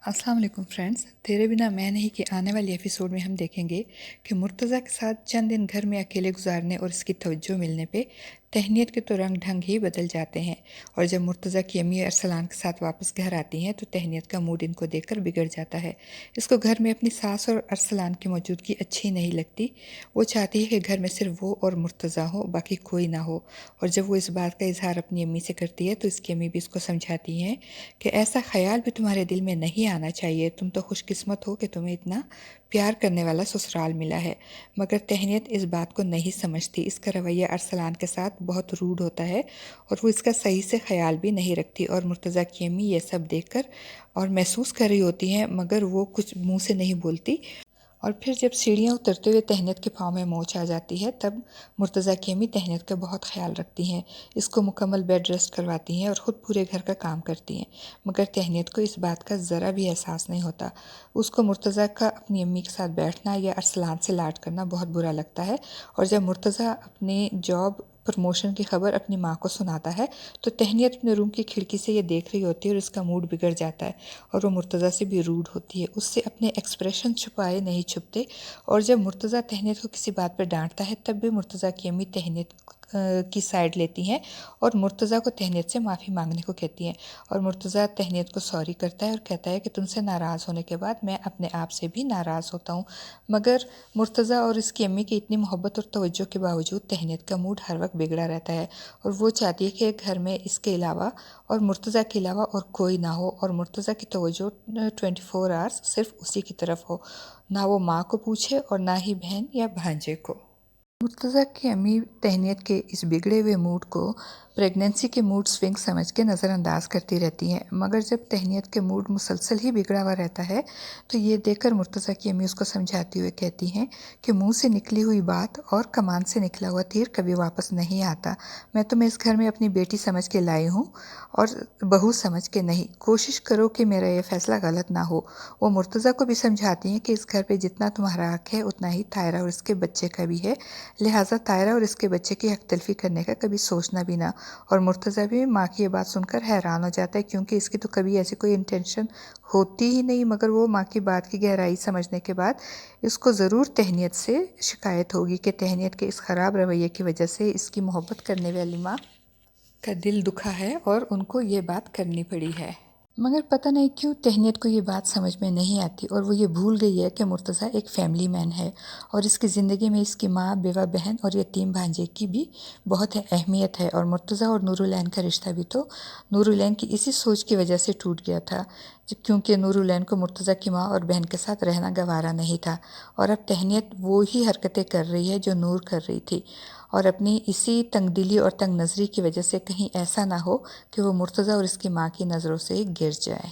अस्सलाम वालेकुम फ्रेंड्स। तेरे बिना मैं नहीं के आने वाले एपिसोड में हम देखेंगे कि मुर्तज़ा के साथ चंद दिन घर में अकेले गुजारने और इसकी तवज्जो मिलने पे तहनीत के तो रंग ढंग ही बदल जाते हैं। और जब मुर्तज़ा की अम्मी अरसलान के साथ वापस घर आती हैं तो तहनीत का मूड इनको देखकर बिगड़ जाता है। इसको घर में अपनी सास और अरसलान की मौजूदगी अच्छी नहीं लगती। वो चाहती है कि घर में सिर्फ वो और मुर्तज़ा हो, बाकी कोई ना हो। और जब वो इस बात का इजहार अपनी अम्मी से करती है तो इसकी अम्मी भी इसको समझाती हैं कि ऐसा ख्याल भी तुम्हारे दिल में नहीं आना चाहिए, तुम तो खुशकिस्मत हो कि तुम्हें इतना प्यार करने वाला ससुराल मिला है। मगर तहनीत इस बात को नहीं समझती। इसका रवैया अरसलान के साथ बहुत रूड होता है और वो इसका सही से ख्याल भी नहीं रखती। और मुर्तज़ा की अम्मी ये सब देखकर और महसूस कर रही होती हैं, मगर वो कुछ मुंह से नहीं बोलती। और फिर जब सीढ़ियाँ उतरते हुए तहनीत के पाँव में मोच आ जाती है तब मुर्तज़ा की अम्मी तहनीत का बहुत ख्याल रखती हैं, इसको मुकम्मल बेड रेस्ट करवाती हैं और ख़ुद पूरे घर का काम करती हैं। मगर तहनीत को इस बात का ज़रा भी एहसास नहीं होता। उसको मुर्तज़ा का अपनी अम्मी के साथ बैठना या अरसलान से लाड करना बहुत बुरा लगता है। और जब मुर्तज़ा अपनी जॉब प्रमोशन की खबर अपनी माँ को सुनाता है तो तहनीत अपने रूम की खिड़की से ये देख रही होती है और इसका मूड बिगड़ जाता है और वो मुर्तज़ा से भी रूड होती है। उससे अपने एक्सप्रेशन छुपाए नहीं छुपते। और जब मुर्तज़ा तहनीत को किसी बात पर डांटता है तब भी मुर्तज़ा की अम्मी तहनीत की साइड लेती हैं और मुर्तज़ा को तहनीत से माफ़ी मांगने को कहती हैं। और मुर्तज़ा तहनीत को सॉरी करता है और कहता है कि तुमसे नाराज़ होने के बाद मैं अपने आप से भी नाराज़ होता हूँ। मगर मुर्तज़ा और इसकी अम्मी की इतनी मोहब्बत और तवज्जो के बावजूद तहनीत का मूड हर वक्त बिगड़ा रहता है और वो चाहती है कि घर में इसके अलावा और मुर्तज़ा के अलावा और कोई ना हो और मुर्तज़ा की तवज्जो 24 आवर्स सिर्फ उसी की तरफ हो, ना वो माँ को पूछे और ना ही बहन या भांजे को। मुर्तज़ा की अम्मी तहनीत के इस बिगड़े हुए मूड को प्रेगनेंसी के मूड स्विंग समझ के नज़रअंदाज करती रहती हैं। मगर जब तहनीत के मूड मुसलसल ही बिगड़ा हुआ रहता है तो ये देखकर मुर्तज़ा की अम्मी उसको समझाते हुए कहती हैं कि मुंह से निकली हुई बात और कमान से निकला हुआ तीर कभी वापस नहीं आता। मैं तुम्हें इस घर में अपनी बेटी समझ के लाई हूँ और बहू समझ के नहीं। कोशिश करो कि मेरा ये फ़ैसला गलत ना हो। वो मुर्तज़ा को भी समझाती हैं कि इस घर पे जितना तुम्हारा हक है उतना ही तायरा और इसके बच्चे का भी है, लिहाजा तायरा और इसके बच्चे की हक तलफी करने का कभी सोचना भी ना। और मुर्तज़ा भी माँ की ये बात सुनकर हैरान हो जाता है क्योंकि इसकी तो कभी ऐसी कोई इंटेंशन होती ही नहीं। मगर वो माँ की बात की गहराई समझने के बाद इसको ज़रूर तहनीत से शिकायत होगी कि तहनीत के इस ख़राब रवैये की वजह से इसकी मोहब्बत करने वाली माँ का दिल दुखा है और उनको ये बात करनी पड़ी है। मगर पता नहीं क्यों तहनीत को ये बात समझ में नहीं आती और वो ये भूल गई है कि मुर्तज़ा एक फ़ैमिली मैन है और इसकी ज़िंदगी में इसकी माँ, बेवा बहन और यतीम भांजे की भी बहुत अहमियत है। और मुर्तज़ा और नूरुलैन का रिश्ता भी तो नूरुलैन की इसी सोच की वजह से टूट गया था, क्योंकि नूरुलैन को मुर्तज़ा की माँ और बहन के साथ रहना गवारा नहीं था। और अब तहनीत वो ही हरकतें कर रही है जो नूर कर रही थी और अपनी इसी तंगदिली और तंग नज़री की वजह से कहीं ऐसा ना हो कि वो मुर्तज़ा और इसकी माँ की नज़रों से गिर जाए।